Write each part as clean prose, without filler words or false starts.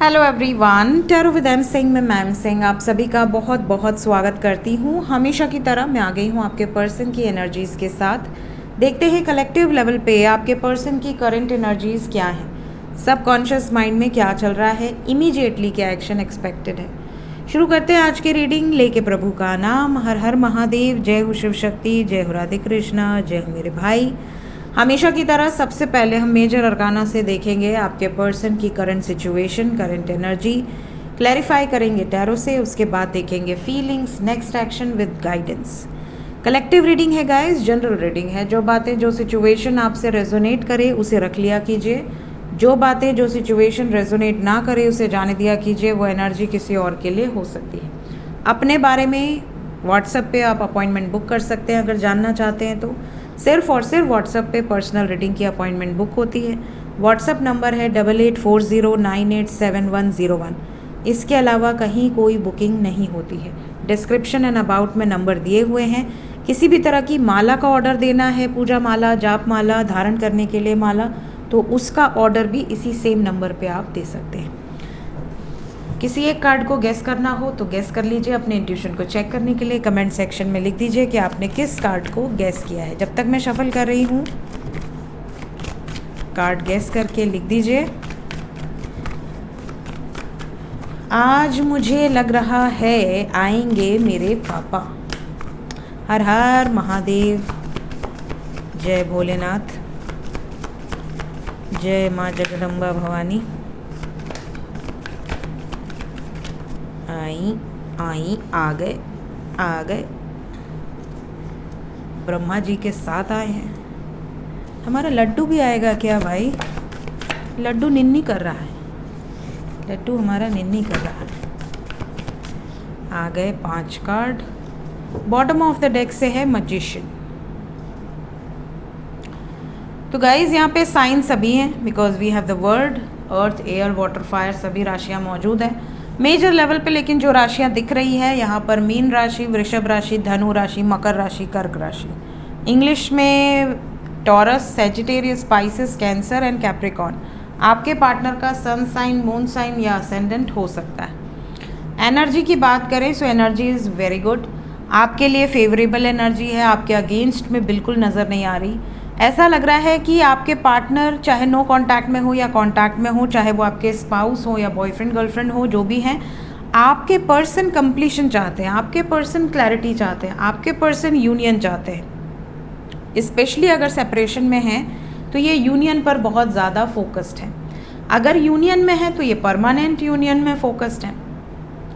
Hello everyone, tarot with M Singh में ma'am Singh आप सभी का बहुत बहुत स्वागत करती हूँ। हमेशा की तरह मैं आ गई हूँ आपके पर्सन की एनर्जीज़ के साथ। देखते हैं कलेक्टिव लेवल पे आपके पर्सन की करंट एनर्जीज़ क्या हैं, सबकॉन्शियस माइंड में क्या चल रहा है, इमीडिएटली क्या एक्शन एक्सपेक्टेड है। शुरू करते हैं आज की रीडिंग लेके प्रभु का नाम। हर हर महादेव, जय हो शिव शक्ति, जय हो राधे कृष्णा, जय हो मेरे भाई। हमेशा की तरह सबसे पहले हम मेजर अरकाना से देखेंगे आपके पर्सन की current situation, current energy clarify करेंगे टैरो से। उसके बाद देखेंगे feelings, next action with guidance. Collective reading है गाइस, जनरल रीडिंग है। जो बातें, जो सिचुएशन आपसे रेजोनेट करे उसे रख लिया कीजिए। जो बातें, जो सिचुएशन रेजोनेट ना करे उसे जाने दिया कीजिए। वो एनर्जी किसी और के लिए हो सकती है। अपने बारे में व्हाट्सएप पे आप अपॉइंटमेंट बुक कर सकते हैं अगर जानना चाहते हैं तो। सिर्फ और सिर्फ व्हाट्सएप पे पर्सनल रीडिंग की अपॉइंटमेंट बुक होती है। व्हाट्सएप नंबर है 8840987101। इसके अलावा कहीं कोई बुकिंग नहीं होती है। डिस्क्रिप्शन एंड अबाउट में नंबर दिए हुए हैं। किसी भी तरह की माला का ऑर्डर देना है, पूजा माला, जाप माला, धारण करने के लिए माला, तो उसका ऑर्डर भी इसी सेम नंबर पे आप दे सकते हैं। किसी एक कार्ड को गैस करना हो तो गैस कर लीजिए। अपने इंट्यूशन को चेक करने के लिए कमेंट सेक्शन में लिख दीजिए कि आपने किस कार्ड को गैस किया है। जब तक मैं शफल कर रही हूँ, कार्ड गैस करके लिख दीजिए। आज मुझे लग रहा है आएंगे मेरे पापा। हर हर महादेव, जय भोलेनाथ, जय माँ जगदम्बा भवानी। आई आई आ गए, आ गए। ब्रह्मा जी के साथ आए हैं। हमारा लड्डू भी आएगा क्या भाई? लड्डू निन्नी कर रहा है, लड्डू हमारा निन्नी कर रहा है। आ गए 5 card. Bottom of the deck से है मैजिशियन। तो गाइज यहाँ पे साइन सभी हैं, because we have the word earth, air, water, fire, सभी राशियाँ मौजूद हैं मेजर लेवल पे। लेकिन जो राशियाँ दिख रही है यहाँ पर, मीन राशि, वृषभ राशि, धनु राशि, मकर राशि, कर्क राशि। इंग्लिश में Taurus, Sagittarius, Pisces, Cancer and Capricorn. आपके पार्टनर का सन साइन, मून साइन या असेंडेंट हो सकता है। एनर्जी की बात करें so energy is very good. आपके लिए फेवरेबल एनर्जी है, आपके अगेंस्ट में बिल्कुल नज़र नहीं आ रही। ऐसा लग रहा है कि आपके पार्टनर चाहे नो कांटेक्ट में हो या कांटेक्ट में हो, चाहे वो आपके स्पाउस हो या बॉयफ्रेंड गर्लफ्रेंड हो, जो भी हैं, आपके पर्सन कंप्लीशन चाहते हैं, आपके पर्सन क्लैरिटी चाहते हैं, आपके पर्सन यूनियन चाहते हैं। स्पेशली अगर सेपरेशन में हैं तो ये यूनियन पर बहुत ज़्यादा फोकस्ड है। अगर यूनियन में है तो ये परमानेंट यूनियन में फोकस्ड है।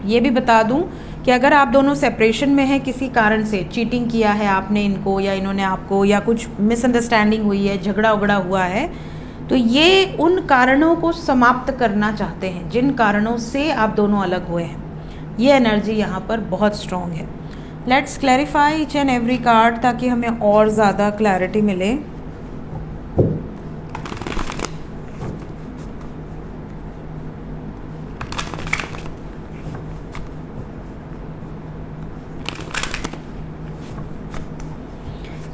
ये भी बता दूं कि अगर आप दोनों सेपरेशन में हैं, किसी कारण से चीटिंग किया है आपने इनको या इन्होंने आपको, या कुछ मिसअंडरस्टैंडिंग हुई है, झगड़ा उगड़ा हुआ है, तो ये उन कारणों को समाप्त करना चाहते हैं जिन कारणों से आप दोनों अलग हुए हैं। ये एनर्जी यहाँ पर बहुत स्ट्रॉन्ग है। Let's clarify each and every card ताकि हमें और ज़्यादा क्लैरिटी मिले।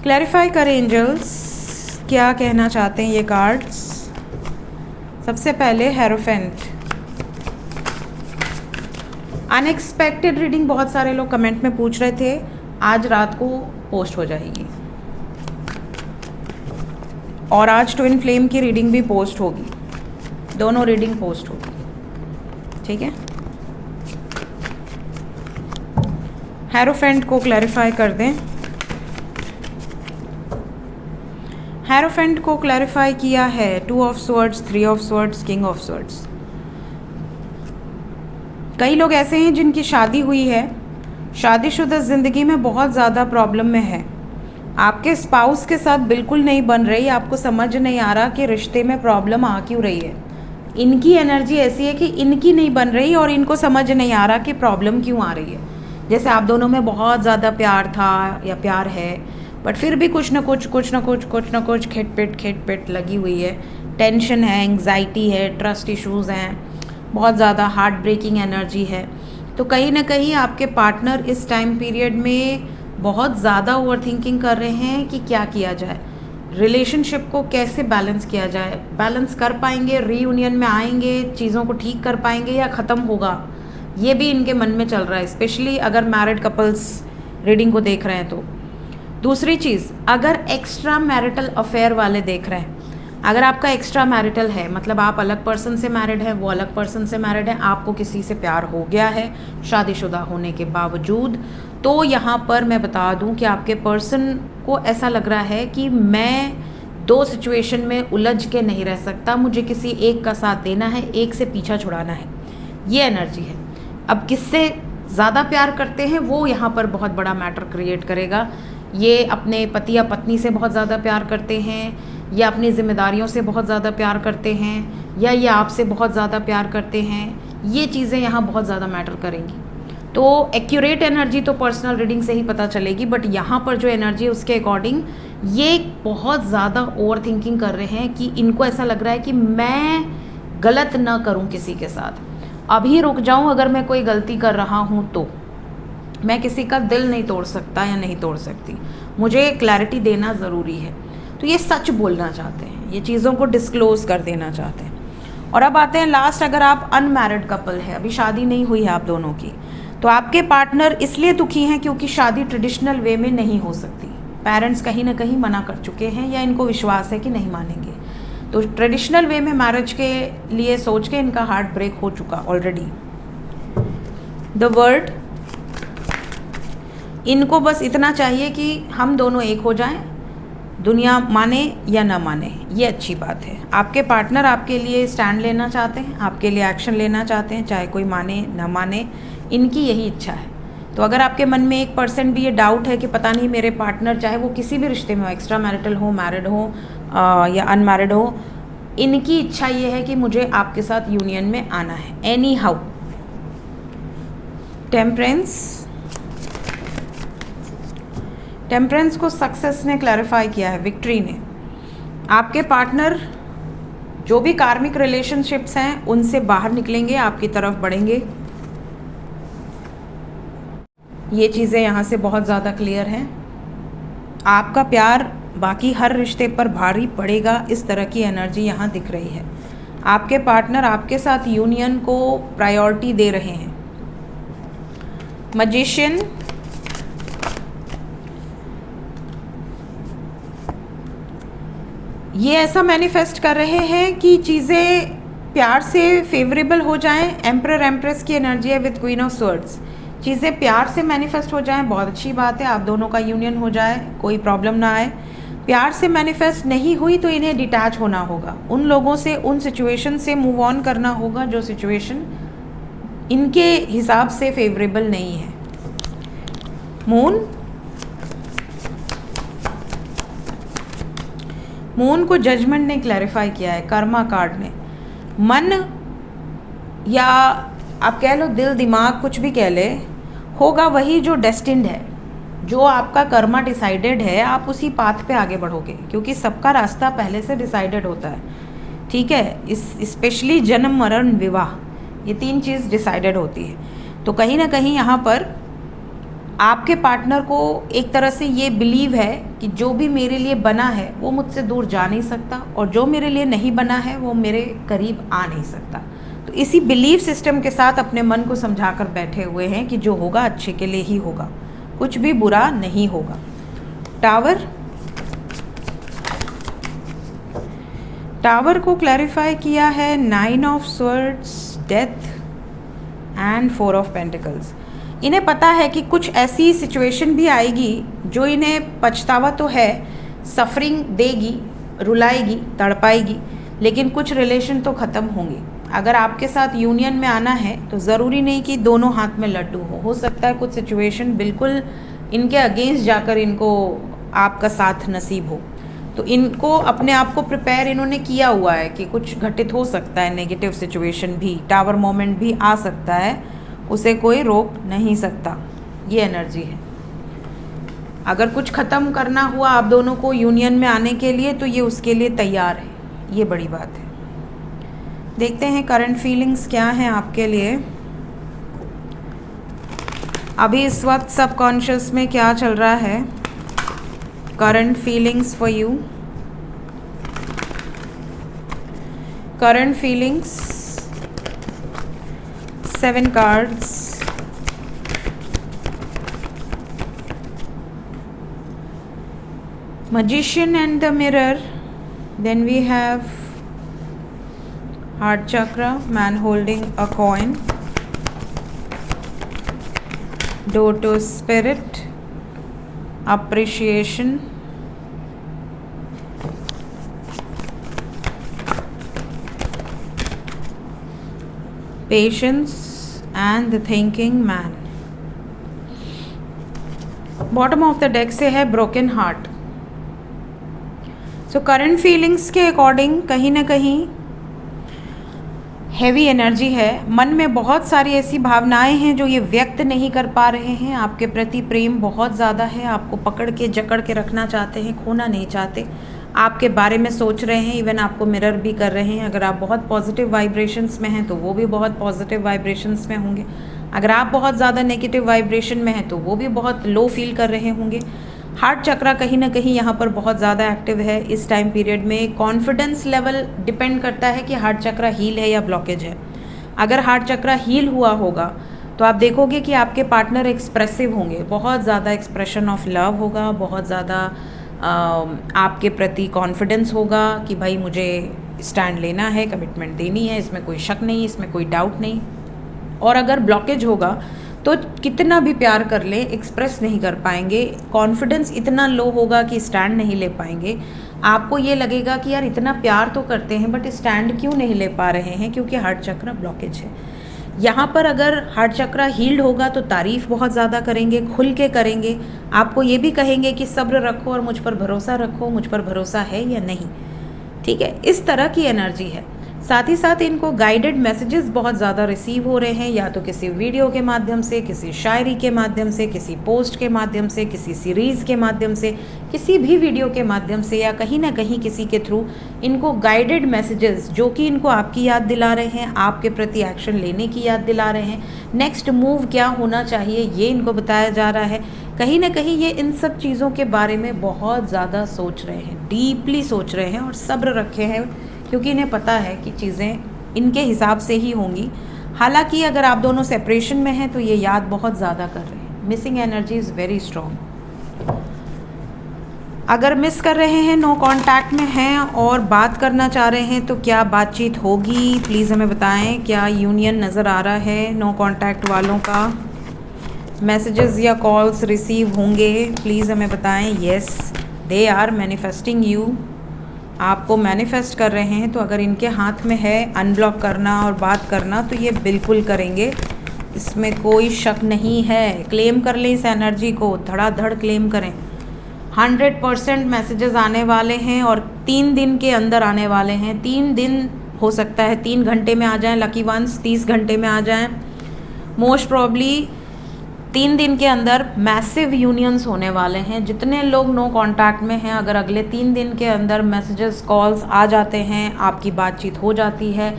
क्लैरिफाई करें एंजल्स, क्या कहना चाहते हैं ये कार्ड्स। सबसे पहले हेरोफेंट। अनएक्सपेक्टेड रीडिंग बहुत सारे लोग कमेंट में पूछ रहे थे, आज रात को पोस्ट हो जाएगी और आज ट्विन फ्लेम की रीडिंग भी पोस्ट होगी। दोनों रीडिंग पोस्ट होगी, ठीक है। हेरोफेंट को क्लैरिफाई कर दें। हेरोफेंट को क्लैरिफाई किया है 2 of swords, 3 of swords, king of swords. कई लोग ऐसे हैं जिनकी शादी हुई है, शादीशुदा ज़िंदगी में बहुत ज़्यादा प्रॉब्लम में है। आपके स्पाउस के साथ बिल्कुल नहीं बन रही, आपको समझ नहीं आ रहा कि रिश्ते में प्रॉब्लम आ क्यों रही है। इनकी एनर्जी ऐसी है कि इनकी नहीं बन रही और इनको समझ नहीं आ रहा कि प्रॉब्लम क्यों आ रही है। जैसे आप दोनों में बहुत ज़्यादा प्यार था या प्यार है, बट फिर भी कुछ ना कुछ खिटपिट लगी हुई है। टेंशन है, एंग्जाइटी है, ट्रस्ट इश्यूज़ हैं, बहुत ज़्यादा हार्ट ब्रेकिंग एनर्जी है। तो कहीं ना कहीं आपके पार्टनर इस टाइम पीरियड में बहुत ज़्यादा ओवर थिंकिंग कर रहे हैं कि क्या किया जाए। रिलेशनशिप को कैसे बैलेंस किया जाए, बैलेंस कर पाएंगे, रीयूनियन में आएंगे, चीज़ों को ठीक कर पाएंगे या ख़त्म होगा, ये भी इनके मन में चल रहा है, स्पेशली अगर मैरिड कपल्स रीडिंग को देख रहे हैं तो। दूसरी चीज़, अगर एक्स्ट्रा मैरिटल अफेयर वाले देख रहे हैं, अगर आपका एक्स्ट्रा मैरिटल है, मतलब आप अलग पर्सन से मैरिड है, वो अलग पर्सन से मैरिड है, आपको किसी से प्यार हो गया है शादीशुदा होने के बावजूद, तो यहाँ पर मैं बता दूँ कि आपके पर्सन को ऐसा लग रहा है कि मैं दो सिचुएशन में उलझ के नहीं रह सकता, मुझे किसी एक का साथ देना है, एक से पीछा छुड़ाना है, ये एनर्जी है। अब किससे ज़्यादा प्यार करते हैं वो यहाँ पर बहुत बड़ा मैटर क्रिएट करेगा। ये अपने पति या पत्नी से बहुत ज़्यादा प्यार करते हैं, या अपनी जिम्मेदारियों से बहुत ज़्यादा प्यार करते हैं, या ये आपसे बहुत ज़्यादा प्यार करते हैं, ये चीज़ें यहाँ बहुत ज़्यादा मैटर करेंगी। तो एक्यूरेट एनर्जी तो पर्सनल रीडिंग से ही पता चलेगी, बट यहाँ पर जो एनर्जी है उसके अकॉर्डिंग ये बहुत ज़्यादा ओवर थिंकिंग कर रहे हैं कि इनको ऐसा लग रहा है कि मैं गलत ना करूँ किसी के साथ, अभी रुक जाऊँ, अगर मैं कोई गलती कर रहा हूँ तो मैं किसी का दिल नहीं तोड़ सकता या नहीं तोड़ सकती, मुझे क्लैरिटी देना ज़रूरी है। तो ये सच बोलना चाहते हैं, ये चीज़ों को डिस्क्लोज़ कर देना चाहते हैं। और अब आते हैं लास्ट, अगर आप अनमैरिड कपल है, अभी शादी नहीं हुई है आप दोनों की, तो आपके पार्टनर इसलिए दुखी हैं क्योंकि शादी ट्रेडिशनल वे में नहीं हो सकती, पेरेंट्स कहीं ना कहीं मना कर चुके हैं या इनको विश्वास है कि नहीं मानेंगे, तो ट्रेडिशनल वे में मैरिज के लिए सोच के इनका हार्ट ब्रेक हो चुका ऑलरेडी। द वर्ड, इनको बस इतना चाहिए कि हम दोनों एक हो जाएं, दुनिया माने या ना माने, ये अच्छी बात है। आपके पार्टनर आपके लिए स्टैंड लेना चाहते हैं, आपके लिए एक्शन लेना चाहते हैं, चाहे कोई माने ना माने, इनकी यही इच्छा है। तो अगर आपके मन में 1% भी ये डाउट है कि पता नहीं मेरे पार्टनर, चाहे वो किसी भी रिश्ते में हो, एक्स्ट्रा मैरिटल हो, मैरिड हो या अनमैरिड हो, इनकी इच्छा ये है कि मुझे आपके साथ यूनियन में आना है एनी हाउ। टेम्परेंस को सक्सेस ने क्लैरिफाई किया है, विक्ट्री ने। आपके पार्टनर जो भी कार्मिक रिलेशनशिप्स हैं उनसे बाहर निकलेंगे, आपकी तरफ बढ़ेंगे, ये चीज़ें यहाँ से बहुत ज़्यादा क्लियर हैं। आपका प्यार बाकी हर रिश्ते पर भारी पड़ेगा, इस तरह की एनर्जी यहाँ दिख रही है। आपके पार्टनर आपके साथ यूनियन को प्रायोरिटी दे रहे हैं। मैजिशियन, ये ऐसा मैनिफेस्ट कर रहे हैं कि चीज़ें प्यार से फेवरेबल हो जाएं। एम्परर एम्प्रेस की एनर्जी है विद क्वीन ऑफ स्वर्ड्स, चीज़ें प्यार से मैनिफेस्ट हो जाएं, बहुत अच्छी बात है, आप दोनों का यूनियन हो जाए, कोई प्रॉब्लम ना आए। प्यार से मैनिफेस्ट नहीं हुई तो इन्हें डिटैच होना होगा, उन लोगों से, उन सिचुएशन से मूव ऑन करना होगा जो सिचुएशन इनके हिसाब से फेवरेबल नहीं है। मून को जजमेंट ने क्लैरिफाई किया है, कर्मा कार्ड ने। मन या आप कह लो दिल दिमाग कुछ भी कह ले, होगा वही जो डेस्टिन्ड है, जो आपका कर्मा डिसाइडेड है, आप उसी पाथ पे आगे बढ़ोगे, क्योंकि सबका रास्ता पहले से डिसाइडेड होता है, ठीक है। इस स्पेशली जन्म मरण विवाह, ये 3 चीज़ डिसाइडेड होती है। तो कहीं ना कहीं यहाँ पर आपके पार्टनर को एक तरह से ये बिलीव है कि जो भी मेरे लिए बना है वो मुझसे दूर जा नहीं सकता, और जो मेरे लिए नहीं बना है वो मेरे करीब आ नहीं सकता। तो इसी बिलीव सिस्टम के साथ अपने मन को समझाकर बैठे हुए हैं कि जो होगा अच्छे के लिए ही होगा, कुछ भी बुरा नहीं होगा। टावर को क्लैरिफाई किया है 9 of swords, death and 4 of pentacles. इन्हें पता है कि कुछ ऐसी सिचुएशन भी आएगी जो इन्हें पछतावा तो है, सफरिंग देगी, रुलाएगी, तड़पाएगी, लेकिन कुछ रिलेशन तो ख़त्म होंगे। अगर आपके साथ यूनियन में आना है तो ज़रूरी नहीं कि दोनों हाथ में लड्डू हो सकता है कुछ सिचुएशन बिल्कुल इनके अगेंस्ट जाकर इनको आपका साथ नसीब हो। तो इनको अपने आप को प्रिपेयर इन्होंने किया हुआ है कि कुछ घटित हो सकता है, नेगेटिव सिचुएशन भी, टावर मोमेंट भी आ सकता है, उसे कोई रोक नहीं सकता, ये एनर्जी है। अगर कुछ ख़त्म करना हुआ आप दोनों को यूनियन में आने के लिए तो ये उसके लिए तैयार है, ये बड़ी बात है। देखते हैं करंट फीलिंग्स क्या हैं आपके लिए अभी इस वक्त, सबकॉन्शियस में क्या चल रहा है। Current feelings for you. current feelings, 7 cards, Magician and the Mirror. Then we have Heart Chakra, man holding a coin, Door to Spirit, Appreciation, Patience and the Thinking Man. Bottom of the deck से है broken heart. So current feelings के according कहीं ना कहीं heavy energy है. मन में बहुत सारी ऐसी भावनाएं हैं जो ये व्यक्त नहीं कर पा रहे हैं. आपके प्रति प्रेम बहुत ज़्यादा है, आपको पकड़ के जकड़ के रखना चाहते हैं, खोना नहीं चाहते, आपके बारे में सोच रहे हैं, इवन आपको मिरर भी कर रहे हैं. अगर आप बहुत पॉजिटिव वाइब्रेशंस में हैं तो वो भी बहुत पॉजिटिव वाइब्रेशंस में होंगे. अगर आप बहुत ज़्यादा नेगेटिव वाइब्रेशन में हैं तो वो भी बहुत लो फील कर रहे होंगे. हार्ट चक्रा कहीं ना कहीं यहाँ पर बहुत ज़्यादा एक्टिव है इस टाइम पीरियड में. कॉन्फिडेंस लेवल डिपेंड करता है कि हार्ट चक्रा हील है या ब्लॉकेज है. अगर हार्ट चक्रा हील हुआ होगा तो आप देखोगे कि आपके पार्टनर एक्सप्रेसिव होंगे, बहुत ज़्यादा एक्सप्रेशन ऑफ लव होगा, बहुत ज़्यादा आपके प्रति कॉन्फिडेंस होगा कि भाई मुझे स्टैंड लेना है, कमिटमेंट देनी है, इसमें कोई शक नहीं, इसमें कोई डाउट नहीं. और अगर ब्लॉकेज होगा तो कितना भी प्यार कर ले एक्सप्रेस नहीं कर पाएंगे. कॉन्फिडेंस इतना लो होगा कि स्टैंड नहीं ले पाएंगे. आपको ये लगेगा कि यार इतना प्यार तो करते हैं बट स्टैंड क्यों नहीं ले पा रहे हैं, क्योंकि हार्ट चक्रा ब्लॉकेज है. यहाँ पर अगर हार्ट चक्रा हील्ड होगा तो तारीफ़ बहुत ज़्यादा करेंगे, खुल के करेंगे. आपको ये भी कहेंगे कि सब्र रखो और मुझ पर भरोसा रखो, मुझ पर भरोसा है या नहीं. ठीक है, इस तरह की एनर्जी है. साथ ही साथ इनको गाइडेड मैसेजेस बहुत ज़्यादा रिसीव हो रहे हैं, या तो किसी वीडियो के माध्यम से, किसी शायरी के माध्यम से, किसी पोस्ट के माध्यम से, किसी सीरीज़ के माध्यम से, किसी भी वीडियो के माध्यम से, या कहीं ना कहीं किसी के थ्रू इनको गाइडेड मैसेजेस जो कि इनको आपकी याद दिला रहे हैं, आपके प्रति एक्शन लेने की याद दिला रहे हैं, नेक्स्ट मूव क्या होना चाहिए ये इनको बताया जा रहा है. कहीं ना कहीं ये इन सब चीज़ों के बारे में बहुत ज़्यादा सोच रहे हैं, डीपली सोच रहे हैं और सब्र रखे हैं, क्योंकि इन्हें पता है कि चीज़ें इनके हिसाब से ही होंगी. हालांकि अगर आप दोनों सेपरेशन में हैं तो ये याद बहुत ज़्यादा कर रहे हैं. Missing energy is very strong. अगर मिस कर रहे हैं, नो कांटेक्ट में हैं और बात करना चाह रहे हैं तो क्या बातचीत होगी, प्लीज़ हमें बताएं. क्या यूनियन नज़र आ रहा है नो कांटेक्ट वालों का? मैसेजेस या कॉल्स रिसीव होंगे, प्लीज़ हमें बताएं. Yes, they are manifesting you. आपको मैनिफेस्ट कर रहे हैं. तो अगर इनके हाथ में है अनब्लॉक करना और बात करना तो ये बिल्कुल करेंगे, इसमें कोई शक नहीं है. क्लेम कर लें इस एनर्जी को, धड़ाधड़ क्लेम करें. 100% मैसेजेस आने वाले हैं और 3 दिन के अंदर आने वाले हैं. 3 दिन हो सकता है 3 घंटे में आ जाएं, लकी वंस 30 घंटे में आ जाएं. मोस्ट प्रॉब्ली 3 दिन के अंदर मैसिव यूनियंस होने वाले हैं. जितने लोग नो कांटेक्ट में हैं, अगर अगले 3 दिन के अंदर मैसेजेस कॉल्स आ जाते हैं, आपकी बातचीत हो जाती है.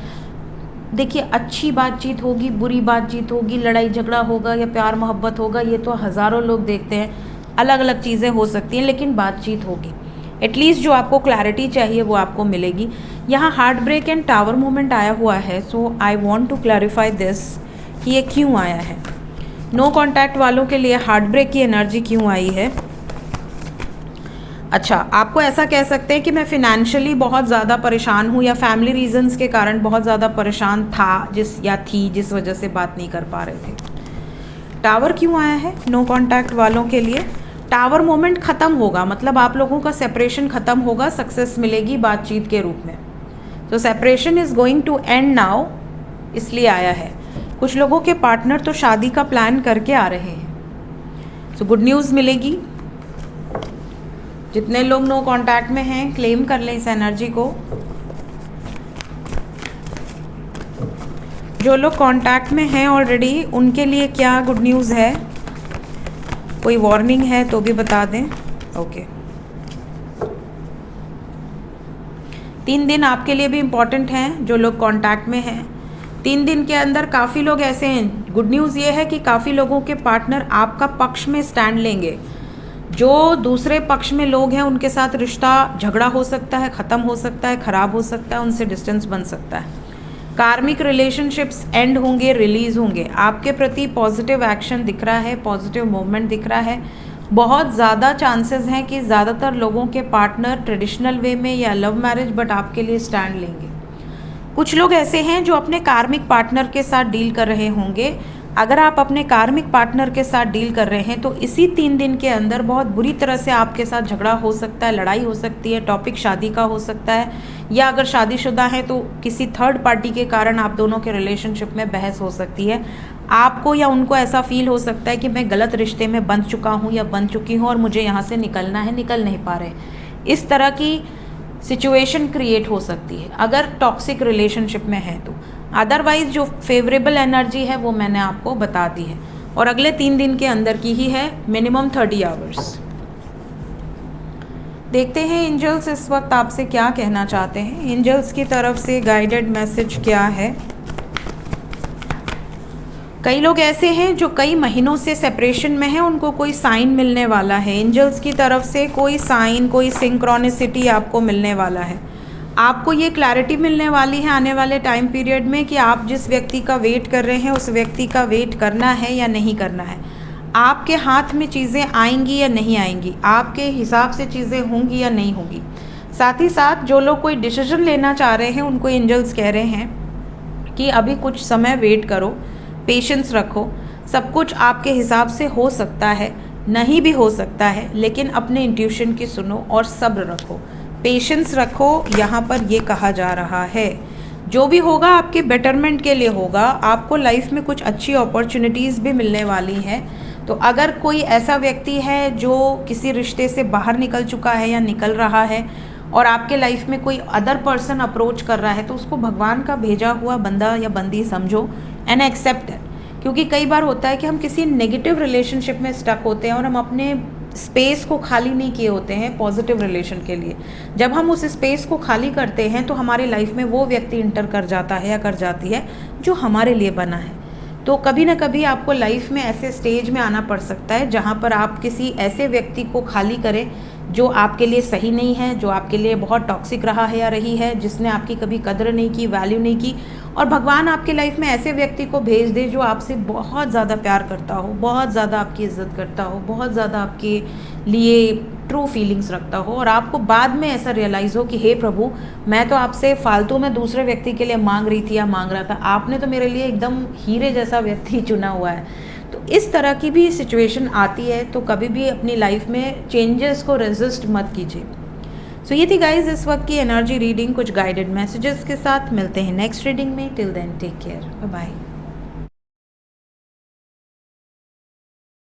देखिए, अच्छी बातचीत होगी, बुरी बातचीत होगी, लड़ाई झगड़ा होगा या प्यार मोहब्बत होगा, ये तो हज़ारों लोग देखते हैं. अलग अलग चीज़ें हो सकती हैं लेकिन बातचीत होगी. एटलीस्ट जो आपको क्लैरिटी चाहिए वो आपको मिलेगी. यहाँ heart break and tower moment आया हुआ है. So I want to clarify this कि ये क्यों आया है. नो कांटेक्ट वालों के लिए हार्ट ब्रेक की एनर्जी क्यों आई है? अच्छा, आपको ऐसा कह सकते हैं कि मैं फिनेंशियली बहुत ज़्यादा परेशान हूँ या फैमिली रीजंस के कारण बहुत ज़्यादा परेशान था जिस वजह से बात नहीं कर पा रहे थे. टावर क्यों आया है नो कांटेक्ट वालों के लिए? टावर मोमेंट ख़त्म होगा, मतलब आप लोगों का सेपरेशन ख़त्म होगा, सक्सेस मिलेगी बातचीत के रूप में. तो separation is going to end now, इसलिए आया है. कुछ लोगों के पार्टनर तो शादी का प्लान करके आ रहे हैं. सो गुड न्यूज़ मिलेगी. जितने लोग नो कांटेक्ट में हैं क्लेम कर लें इस एनर्जी को. जो लोग कांटेक्ट में हैं ऑलरेडी उनके लिए क्या गुड न्यूज़ है? कोई वार्निंग है तो भी बता दें. ओके, 3 दिन आपके लिए भी इम्पॉर्टेंट हैं. जो लोग कांटेक्ट में हैं 3 दिन के अंदर काफ़ी लोग ऐसे हैं. गुड न्यूज़ ये है कि काफ़ी लोगों के पार्टनर आपका पक्ष में स्टैंड लेंगे. जो दूसरे पक्ष में लोग हैं उनके साथ रिश्ता झगड़ा हो सकता है, ख़त्म हो सकता है, ख़राब हो सकता है, उनसे डिस्टेंस बन सकता है। कार्मिक रिलेशनशिप्स एंड होंगे, रिलीज़ होंगे। आपके प्रति पॉजिटिव एक्शन दिख रहा है, पॉजिटिव मूवमेंट दिख रहा है। बहुत ज़्यादा चांसेस हैं कि ज़्यादातर लोगों के पार्टनर ट्रेडिशनल वे में या लव मैरिज बट आपके लिए स्टैंड लेंगे। कुछ लोग ऐसे हैं जो अपने कार्मिक पार्टनर के साथ डील कर रहे होंगे। अगर आप अपने कार्मिक पार्टनर के साथ डील कर रहे हैं तो इसी 3 दिन के अंदर बहुत बुरी तरह से आपके साथ झगड़ा हो सकता है, लड़ाई हो सकती है, टॉपिक शादी का हो सकता है, या अगर शादीशुदा है तो किसी थर्ड पार्टी के कारण आप दोनों के रिलेशनशिप में बहस हो सकती है। आपको या उनको ऐसा फील हो सकता है कि मैं गलत रिश्ते में बंध चुका हूँ या बंध चुकी हूँ और मुझे यहाँ से निकलना है, निकल नहीं पा रहे। इस तरह की सिचुएशन क्रिएट हो सकती है अगर टॉक्सिक रिलेशनशिप में है तो। अदरवाइज जो फेवरेबल एनर्जी है वो मैंने आपको बता दी है और अगले 3 दिन के अंदर की ही है, मिनिमम 30 आवर्स। देखते हैं एंजल्स इस वक्त आपसे क्या कहना चाहते हैं। एंजल्स की तरफ से गाइडेड मैसेज क्या है। कई लोग ऐसे हैं जो कई महीनों से सेपरेशन में हैं, उनको कोई साइन मिलने वाला है। एंजल्स की तरफ से कोई साइन, कोई सिंक्रोनिसिटी आपको मिलने वाला है। आपको ये क्लैरिटी मिलने वाली है आने वाले टाइम पीरियड में कि आप जिस व्यक्ति का वेट कर रहे हैं उस व्यक्ति का वेट करना है या नहीं करना है। आपके हाथ में चीज़ें आएंगी या नहीं आएंगी, आपके हिसाब से चीज़ें होंगी या नहीं होंगी। साथ ही साथ जो लोग कोई डिसीजन लेना चाह रहे हैं उनको एंजल्स कह रहे हैं कि अभी कुछ समय वेट करो, पेशेंस रखो। सब कुछ आपके हिसाब से हो सकता है, नहीं भी हो सकता है, लेकिन अपने इंट्यूशन की सुनो और सब्र रखो, पेशेंस रखो। यहाँ पर ये कहा जा रहा है जो भी होगा आपके बेटरमेंट के लिए होगा। आपको लाइफ में कुछ अच्छी अपॉर्चुनिटीज़ भी मिलने वाली हैं। तो अगर कोई ऐसा व्यक्ति है जो किसी रिश्ते से बाहर निकल चुका है या निकल रहा है और आपके लाइफ में कोई अदर पर्सन अप्रोच कर रहा है तो उसको भगवान का भेजा हुआ बंदा या बंदी समझो एंड एक्सेप्ट इट। क्योंकि कई बार होता है कि हम किसी नेगेटिव रिलेशनशिप में स्टक होते हैं और हम अपने स्पेस को खाली नहीं किए होते हैं पॉजिटिव रिलेशन के लिए। जब हम उस स्पेस को खाली करते हैं तो हमारी लाइफ में वो व्यक्ति इंटर कर जाता है या कर जाती है जो हमारे लिए बना है। तो कभी ना कभी आपको लाइफ में ऐसे स्टेज में आना पड़ सकता है जहाँ पर आप किसी ऐसे व्यक्ति को खाली करें जो आपके लिए सही नहीं है, जो आपके लिए बहुत टॉक्सिक रहा है या रही है, जिसने आपकी कभी कदर नहीं की, वैल्यू नहीं की, और भगवान आपके लाइफ में ऐसे व्यक्ति को भेज दे जो आपसे बहुत ज़्यादा प्यार करता हो, बहुत ज़्यादा आपकी इज्जत करता हो, बहुत ज़्यादा आपके लिए ट्रू फीलिंग्स रखता हो, और आपको बाद में ऐसा रियलाइज़ हो कि हे प्रभु, मैं तो आपसे फालतू में दूसरे व्यक्ति के लिए मांग रही थी या मांग रहा था, आपने तो मेरे लिए एकदम हीरे जैसा व्यक्ति चुना हुआ है। तो इस तरह की भी सिचुएशन आती है, तो कभी भी अपनी लाइफ में चेंजेस को रेजिस्ट मत कीजिए। सो ये थी गाइज इस वक्त की एनर्जी रीडिंग, कुछ गाइडेड मैसेजेस के साथ। मिलते हैं नेक्स्ट रीडिंग में। Till then take care, bye bye.